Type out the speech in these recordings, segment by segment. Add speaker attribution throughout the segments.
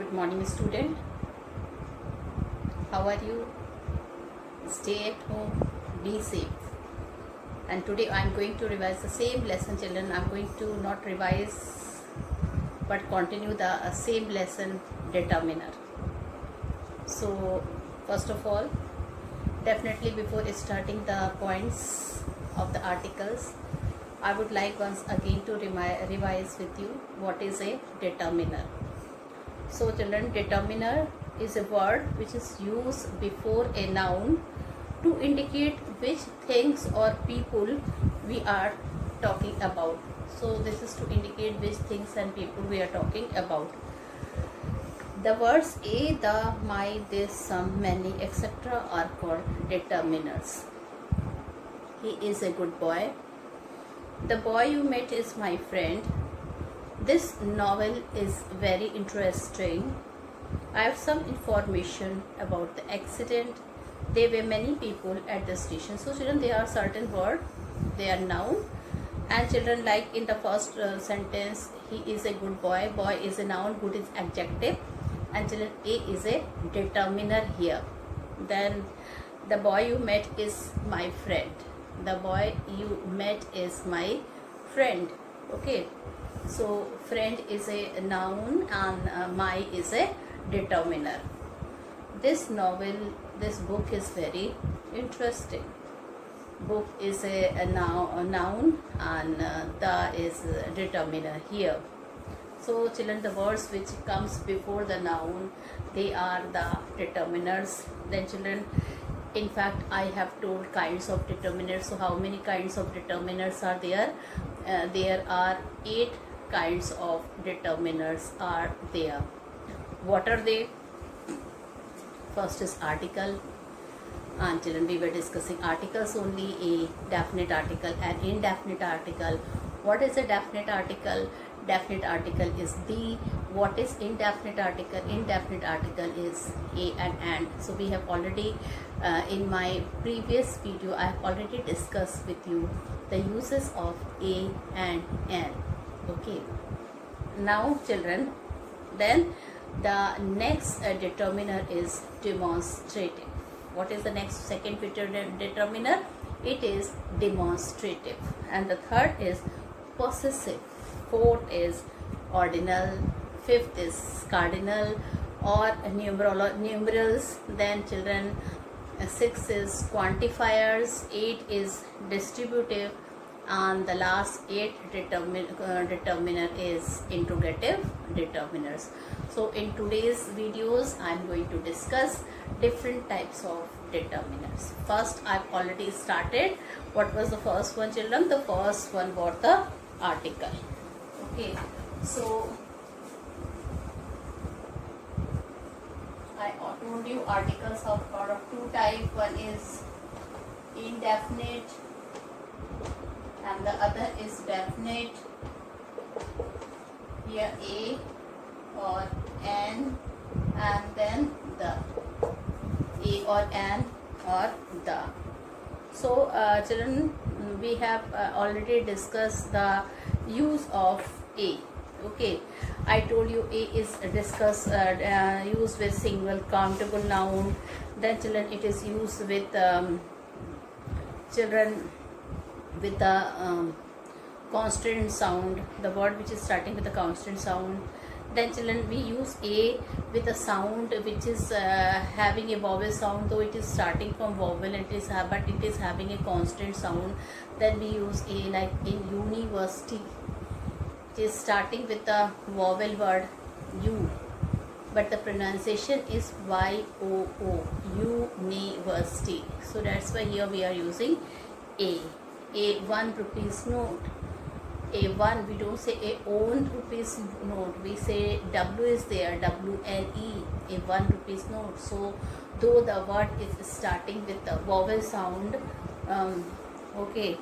Speaker 1: Good morning, student. How are you? Stay at home, be safe. And today I am going to revise the same lesson, children. I am going to not revise but continue the same lesson, determiner. So first of all, definitely before starting the points of the articles, I would like once again to revise with you what is a determiner. So children, determiner is a word which is used before a noun to indicate which things or people we are talking about. So this is to indicate which things and people we are talking about. The words a, the, my, this, some, many, etc. are called determiners. He is a good boy. The boy you met is my friend. This novel is very interesting. I have some information about the accident. There were many people at the station. So children, there are certain words, they are noun. And children, like in the first sentence, he is a good boy. Boy is a noun, good is adjective. And children, a is a determiner here. Then the boy you met is my friend. The boy you met is my friend. Okay. So friend is a noun and my is a determiner. This novel, this book is very interesting. Book is a noun and the is a determiner here. So children, the words which comes before the noun, they are the determiners. Then children, in fact I have told kinds of determiners. So how many kinds of determiners are there? There are 8 kinds of determiners are there. What are they? First is article, and children, we were discussing articles only, a definite article and indefinite article. What is a definite article? Definite article is the. What is indefinite article? Indefinite article is a and. So we have already in my previous video I have already discussed with you the uses of a and an. Okay, now children, then the next determiner is demonstrative. What is the next second determiner? It is demonstrative. And the third is possessive. Fourth is ordinal. Fifth is cardinal or numerals. Then children, 6 is quantifiers. 8 is distributive. And the last 8 determiner is interrogative determiners. So in today's videos I am going to discuss different types of determiners. First, I've already started. What was the first one, children? The first one was the article. Okay, so I told you articles are of 2 types. One is indefinite and the other is definite. Here a or an and then the. A or an or the. So children, we have already discussed the use of a. Okay, I told you a is used with single countable noun. Then children, it is used with children with the consonant sound, the word which is starting with the consonant sound. Then children, we use a with a sound which is having a vowel sound, though it is starting from vowel, but it is having a consonant sound. Then we use a, like in university, it is starting with the vowel word u, but the pronunciation is y-o-o, university. So that's why here we are using a 1 rupees note. A 1, we don't say a own rupees note, we say W is there, W-N-E, a 1 rupees note. So though the word is starting with the vowel sound, okay,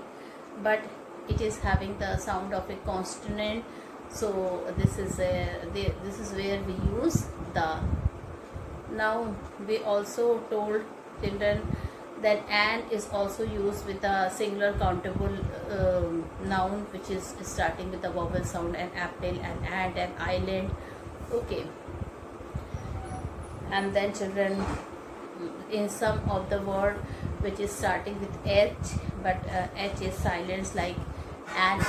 Speaker 1: but it is having the sound of a consonant. So this is where we use the. Now we also told children that an is also used with a singular countable noun which is starting with the vowel sound, an apple, an ant, an island. Okay, And then children, in some of the word which is starting with H, but H is silent, like an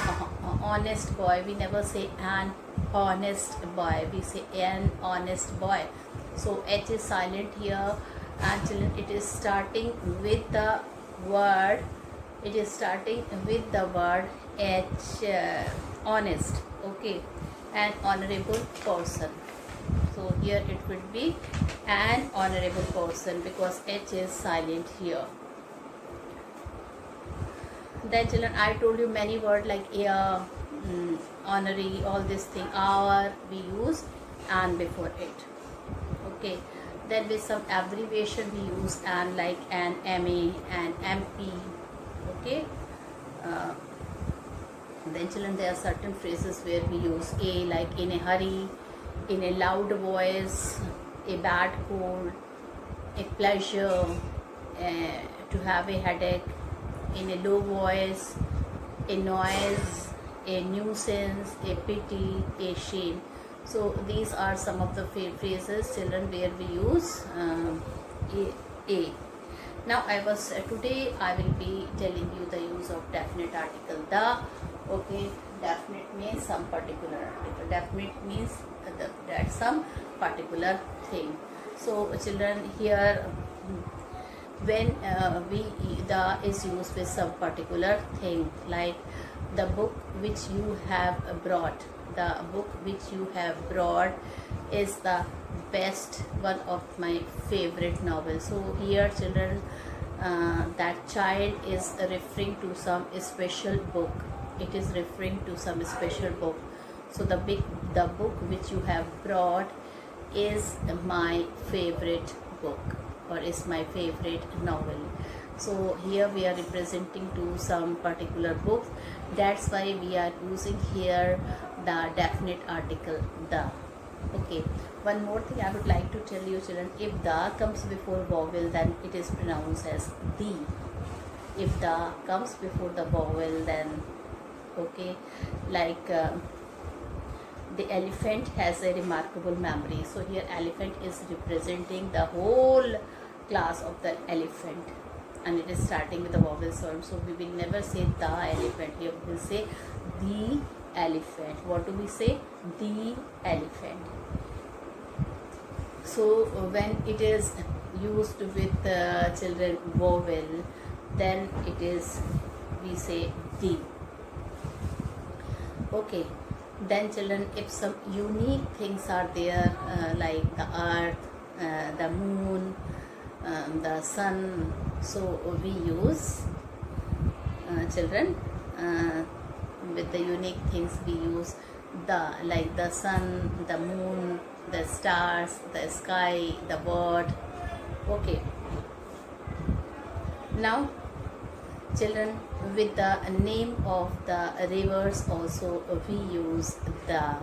Speaker 1: honest boy. We never say an honest boy, we say an honest boy. So H is silent here, and children, it is starting with the word, it is starting with the word H, honest. Okay, an honorable person. So here it would be an honorable person because H is silent here. Then children, I told you many words like honorary, all this thing, our, we use and before it. Okay, then with some abbreviation we use and, like an MA and MP. Okay, then children, there are certain phrases where we use a, like in a hurry, in a loud voice, a bad cold, a pleasure, to have a headache, in a low voice, a noise, a nuisance, a pity, a shame. So these are some of the phrases, children, where we use a. Now today I will be telling you the use of definite article the. Okay, definite means some particular article. Definite means that some particular thing. So children, here when the is used with some particular thing, like the book which you have brought. The book which you have brought is the best, one of my favorite novels. So here children, that child is referring to some special book. It is referring to some special book. So the book which you have brought is my favorite book, or is my favorite novel. So here we are representing to some particular book. That's why we are using here the definite article the. Okay, one more thing I would like to tell you, children. If the comes before vowel, then it is pronounced as the. If the comes before the vowel, then okay, like the elephant has a remarkable memory. So here elephant is representing the whole class of the elephant, and it is starting with the vowel sound. So we will never say the elephant, here we will say the elephant. What do we say? The elephant. So when it is used with children vowel, then it is, we say the. Okay, then children, if some unique things are there, like the earth, the moon, the sun, so we use children, with the unique things we use the, like the sun, the moon, the stars, the sky, the bird. Okay, now children, with the name of the rivers also we use the.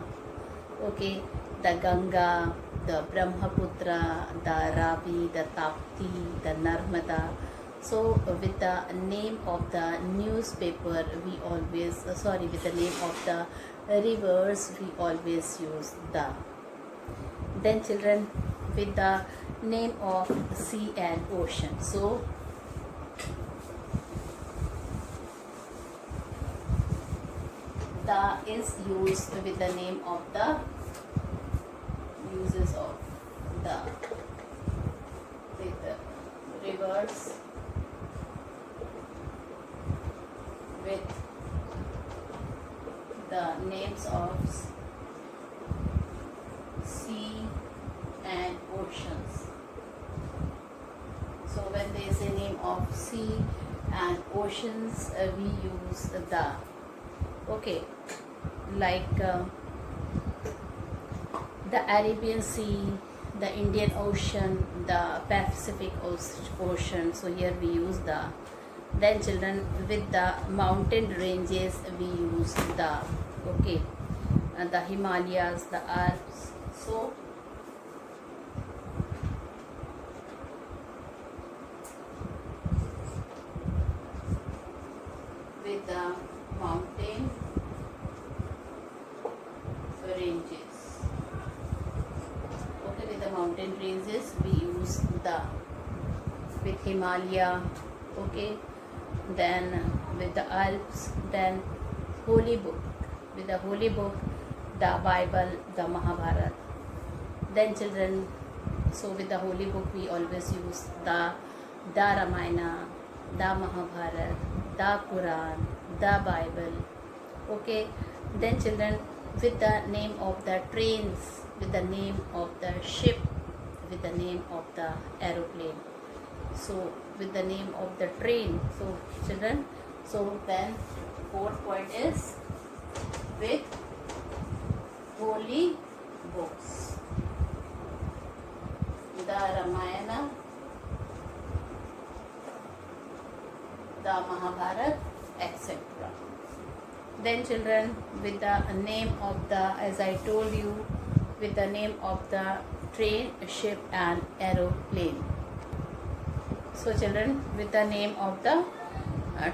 Speaker 1: Okay, the Ganga, the Brahmaputra, the Ravi, the Tapti, the Narmada. So with the name of the newspaper we always, with the name of the rivers we always use the. Then children, with the name of sea and ocean, so the is used with the name of the uses of the, with the rivers, with the names of sea and oceans. So when there is a name of sea and oceans, we use the. Okay, like the Arabian Sea, the Indian Ocean, the Pacific Ocean, so here we use the. Then children, with the mountain ranges we use the. Okay, the Himalayas, the Alps. So with the mountain ranges. Okay, with the mountain ranges we use the. With Himalaya, okay, then with the Alps, then holy book. With the holy book, the Bible, the Mahabharata. Then children, so with the holy book we always use the Ramayana, the Mahabharata, the Quran, the Bible, okay. Then children, with the name of the trains, with the name of the ship, with the name of the aeroplane. So with the name of the train. So children, so then fourth point is with holy books, the Ramayana, the Mahabharata, etc. Then children, with the name of the, as I told you, with the name of the train, ship and aeroplane. So children, with the name of the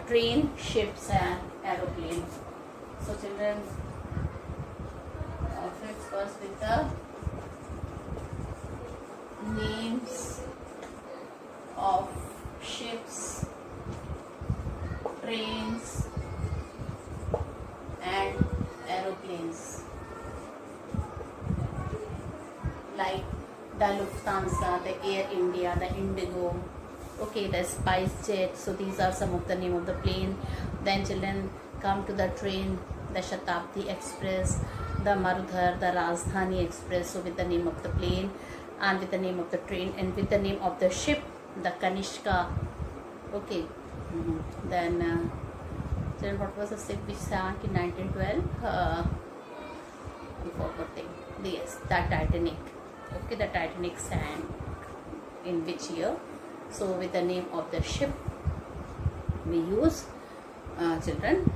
Speaker 1: train, ships and aeroplane. So children, first with the names of ships, trains and aeroplanes, like the Lufthansa, the Air India, the Indigo, okay, the SpiceJet. So these are some of the name of the plane. Then children, come to the train, the Shatabdi Express, the Marudhar, the Rajdhani Express. So with the name of the plane and with the name of the train, and with the name of the ship, the Kanishka, okay. Then children, what was the ship which sank in 1912? I'm forgetting. Yes, the Titanic. Okay, the Titanic sank in which year? So with the name of the ship we use children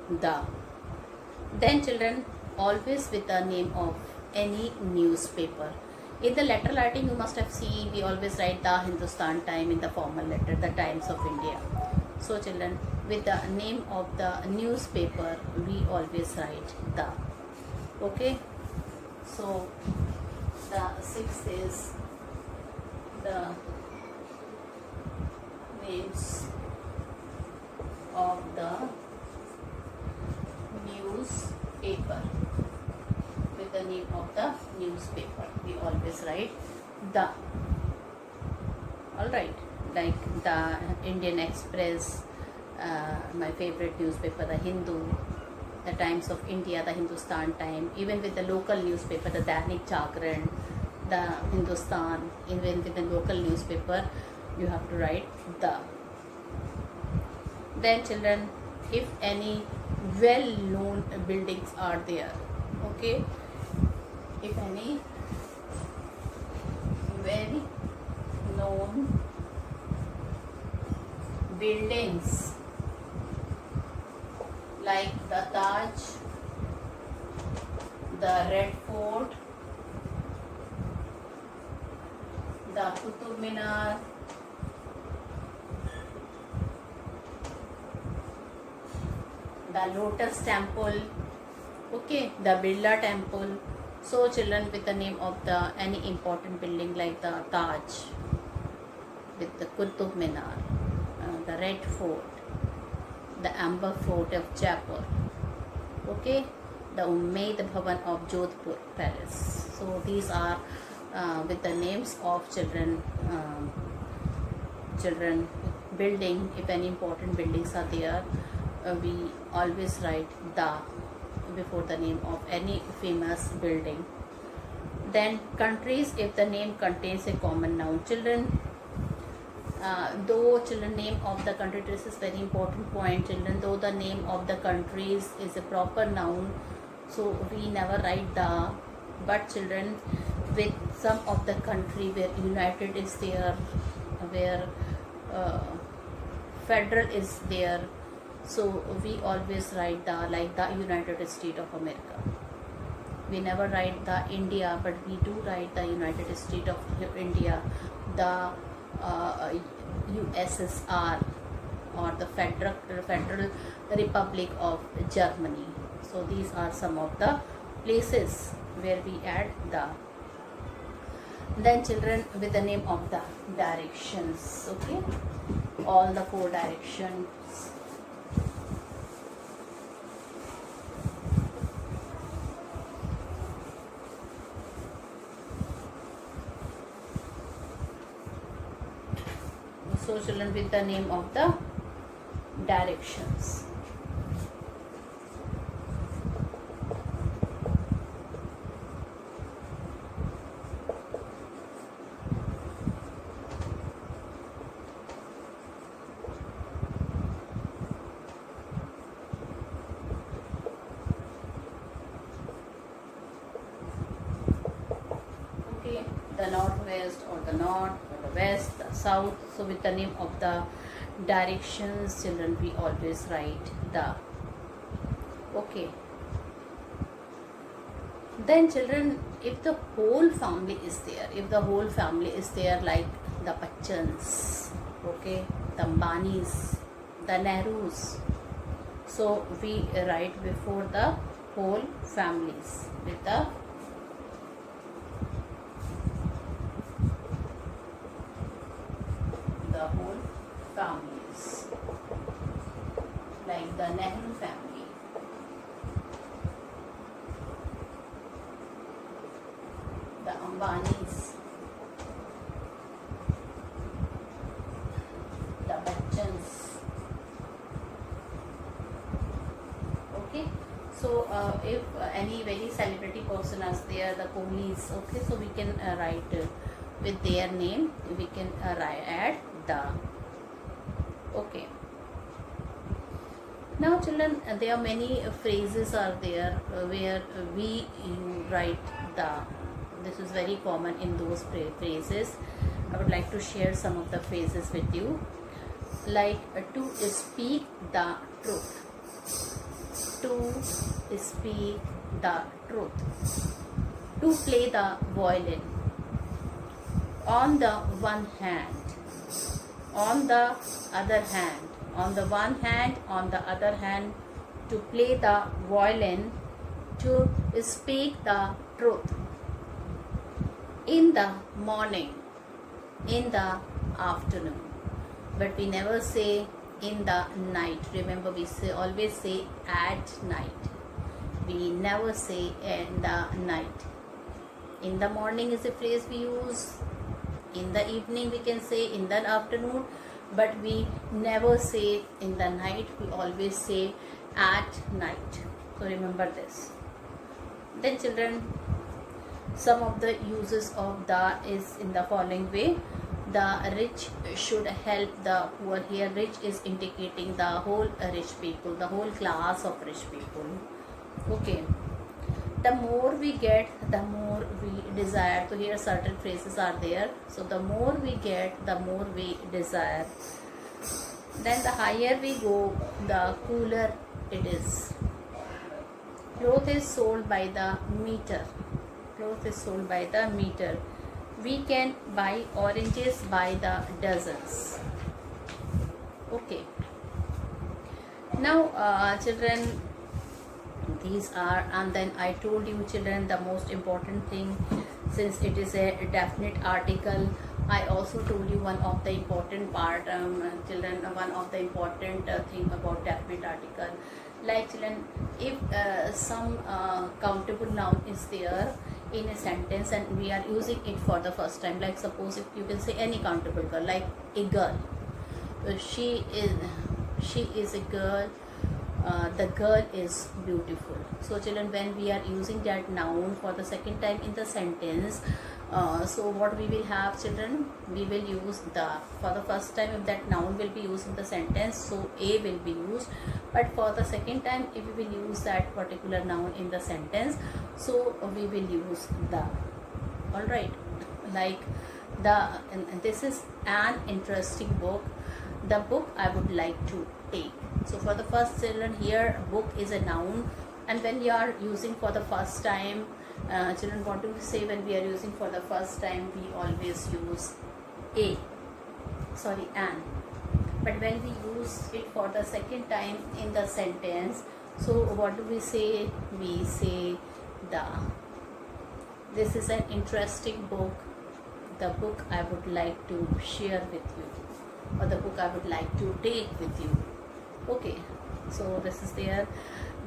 Speaker 1: the. Then children, always with the name of any newspaper. In the letter writing you must have seen we always write the Hindustan Time in the formal letter, the Times of India. So children, with the name of the newspaper we always write the, okay. So the sixth is the names of the newspaper. With the name of the newspaper we always write the. Alright, like the Indian Express, my favorite newspaper, the Hindu, the Times of India, the Hindustan Time. Even with the local newspaper, the Dainik Jagran, the Hindustan, even with the local newspaper you have to write the. Then children, if any well-known buildings are there, okay, if any very known buildings like the Taj, the Red Fort, the Qutub Minar, the Lotus Temple, okay, the Birla Temple. So children, with the name of the any important building like the Taj, with the Qutub Minar, the Red Fort, the Amber Fort of Jaipur, okay, the Umaid Bhavan of Jodhpur Palace. So these are with the names of children, building. If any important buildings are there, we always write the before the name of any famous building. Then countries, if the name contains a common noun. Children, though children, name of the country, this is very important point children, though the name of the countries is a proper noun, so we never write the. But children, with some of the country where United is there, where Federal is there, so we always write the, like the United States of America. We never write the India, but we do write the United States of India, the USSR, or the Federal Republic of Germany. So these are some of the places where we add the. Then children, with the name of the directions. Okay, all the 4 directions. So children, with the name of the directions. The northwest or the north or the west, the south. So with the name of the directions, children, we always write the. Okay. Then children, if the whole family is there, like the Bachchans, okay, the Ambanis, the Nehrus, so we write before the whole families with the whole families, like the Nehru family, the Ambanis, the Bachchans. Okay, so if any very celebrity person is there, the Kohlis, okay, so we can write with their name, we can add the. Okay, now children, there are many phrases are there where we write the. This is very common in those phrases. I would like to share some of the phrases with you, like to speak the truth, to speak the truth, to play the violin, on the one hand, on the other hand, on the one hand, on the other hand, to play the violin, to speak the truth, in the morning, in the afternoon, but we never say in the night. Remember, we always say at night. We never say in the night. In the morning is a phrase we use. In the evening we can say, in the afternoon, but we never say in the night. We always say at night. So remember this. Then children, some of the uses of the is in the following way. The rich should help the poor. Here rich is indicating the whole rich people, the whole class of rich people. Okay, the more we get, the more we desire. So here certain phrases are there. So the more we get, the more we desire. Then the higher we go, the cooler it is. Cloth is sold by the meter. Cloth is sold by the meter. We can buy oranges by the dozens. Okay. Now children, these are, and then I told you children, the most important thing, since it is a definite article, I also told you one of the important part, children, one of the important thing about definite article. Like children, if some countable noun is there in a sentence and we are using it for the first time, like suppose if you can say any countable girl, like a girl, she is a girl, the girl is beautiful. So children, when we are using that noun for the second time in the sentence, so what we will have children, we will use the, for the first time if that noun will be used in the sentence, so a will be used, but for the second time if we will use that particular noun in the sentence, so we will use the. All right, like the, and this is an interesting book, the book I would like to take. So for the first children, here book is a noun, and when you are using for the first time, children, what do we say when we are using for the first time? We always use an. But when we use it for the second time in the sentence, so what do we say? We say the. This is an interesting book. the book I would like to share with you, or the book I would like to take with you. Okay, so this is there.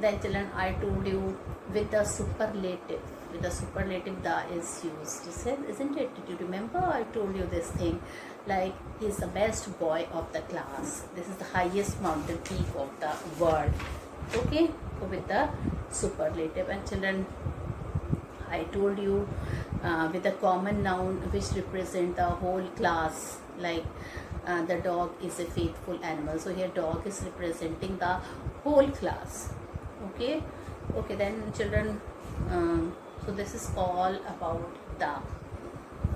Speaker 1: Then children, I told you with the superlative, the is used, isn't it? Did you remember I told you this thing, like he is the best boy of the class, this is the highest mountain peak of the world. Okay, so with the superlative. And children, I told you with a common noun which represent the whole class, like the dog is a faithful animal. So here dog is representing the whole class. Okay, okay. Then children, so this is all about the.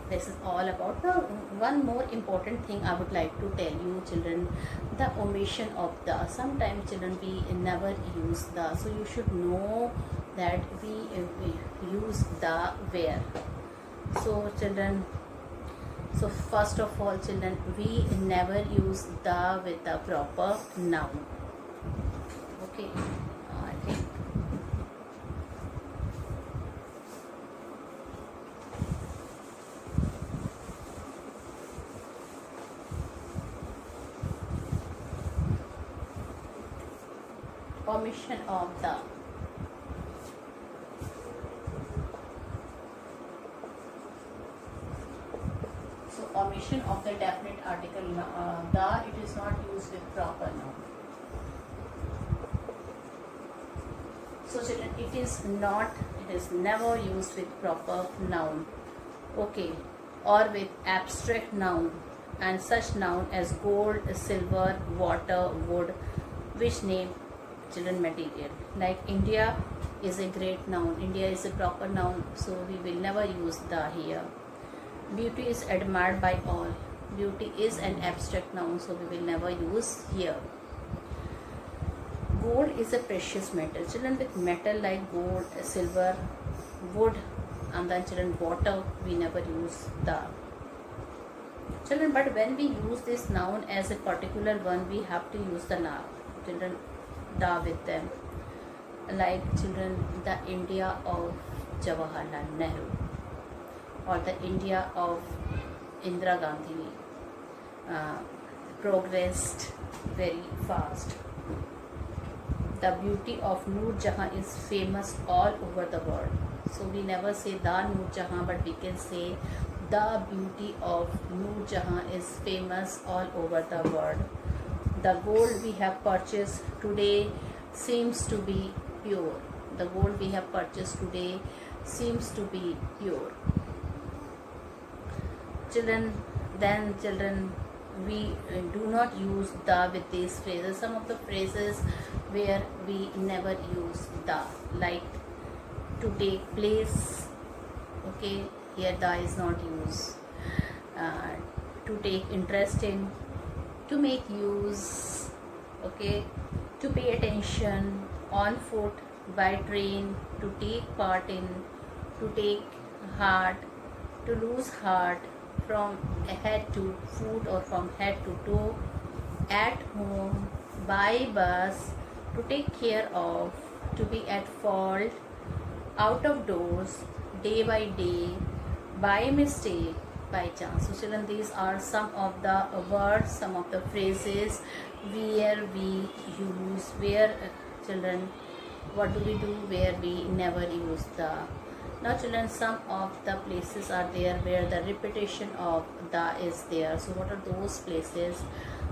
Speaker 1: This is all about the. One more important thing I would like to tell you, children, the omission of the. Sometimes children we never use the, so you should know that we use the where. So children, so first of all children, we never use the with the proper noun. Okay, I think omission of the. Omission of the definite article, the, it is not used with proper noun. So children, it is never used with proper noun. Okay, or with abstract noun, and such noun as gold, silver, water, wood, which name children material. Like India is a great noun, India is a proper noun, so we will never use the here. Beauty is admired by all. Beauty is an abstract noun, so we will never use here. Gold is a precious metal. Children, with metal like gold, silver, wood, and then children water, we never use the. Children, but when we use this noun as a particular one, we have to use the noun. Children, da with them. Like children, the India of Jawaharlal Nehru, or the India of Indira Gandhi progressed very fast. The beauty of Noor Jahan is famous all over the world. So we never say the Noor Jahan, but we can say the beauty of Noor Jahan is famous all over the world. The gold we have purchased today seems to be pure. The gold we have purchased today seems to be pure. Children, then children, we do not use the with these phrases. Some of the phrases where we never use the, like to take place. Okay, here the is not used. To take interest in, to make use. Okay, to pay attention, on foot, by train, to take part in, to take heart, to lose heart, from head to foot or from head to toe, at home, by bus, to take care of, to be at fault, out of doors, day by day, by mistake, by chance. So children, these are some of the words, some of the phrases where we use, where children, what do we do where we never use the. Now children, some of the places are there where the repetition of the is there. So what are those places?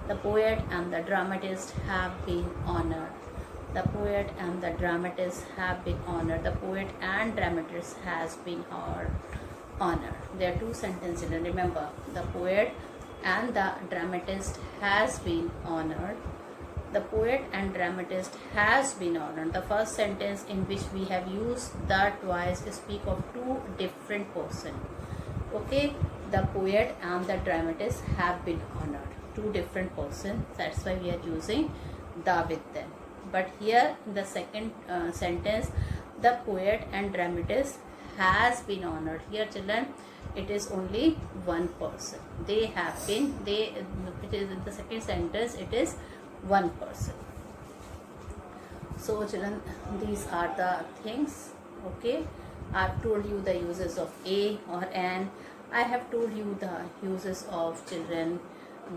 Speaker 1: The poet and the dramatist have been honored. The poet and the dramatist have been honored. The poet and dramatist has been honored. There are two sentences, children. Remember, the poet and the dramatist has been honored. The poet and dramatist has been honored. The first sentence in which we have used the twice speak of two different persons. Okay, the poet and the dramatist have been honored. Two different persons. That's why we are using the with them. But here in the second sentence, the poet and dramatist has been honored. Here children, it is only one person. They have been, it is in the second sentence, it is one person. So children, these are the things. Okay, I've told you the uses of a or an. I have told you the uses of children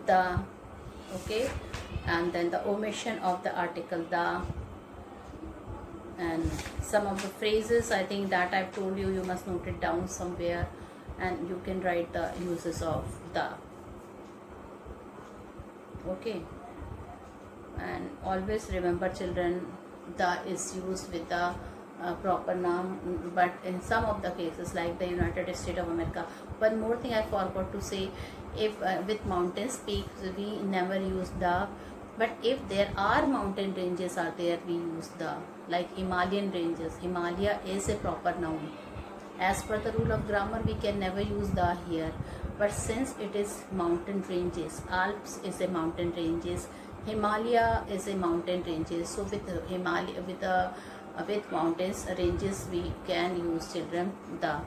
Speaker 1: the, okay, and then the omission of the article the, and some of the phrases I think that I've told you, you must note it down somewhere and you can write the uses of the, okay. And always remember children, the is used with the proper noun, but in some of the cases like the United States of America. One more thing I forgot to say, if with mountains peaks we never use the, but if there are mountain ranges are there, we use the, like Himalayan ranges. Himalaya is a proper noun. As per the rule of grammar, we can never use the here, but since it is mountain ranges, Alps is a mountain ranges, Himalaya is a mountain ranges, so with Himalaya, with mountains ranges, we can use children the,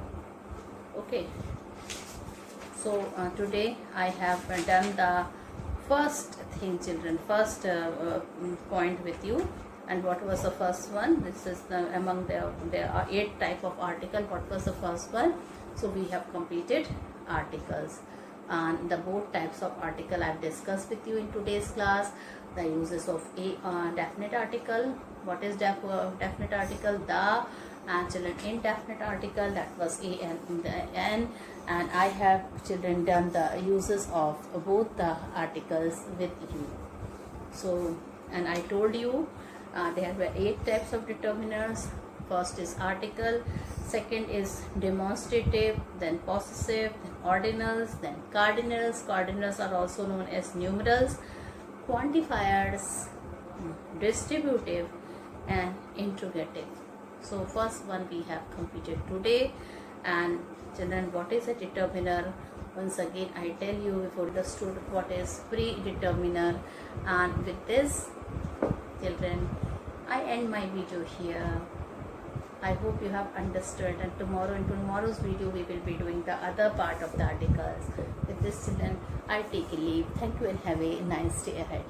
Speaker 1: okay. So today I have done the first thing children, first point with you. And what was the first one? This is the, among there are 8 type of article. What was the first one? So we have completed articles, and the both types of article I've discussed with you in today's class. The uses of a definite article. What is definite article? The, and children indefinite article, that was a and the n. And I have children done the uses of both the articles with you. So, and I told you there were 8 types of determiners. First is article, second is demonstrative, then possessive, then ordinals, then cardinals. Cardinals are also known as numerals, quantifiers, distributive, and interrogative. So first one we have completed today. And children, what is a determiner? Once again I tell you, before understood what is predeterminer. And with this children, I end my video here. I hope you have understood, and tomorrow, in tomorrow's video, we will be doing the other part of the articles. With this children, I take a leave. Thank you and have a nice day ahead.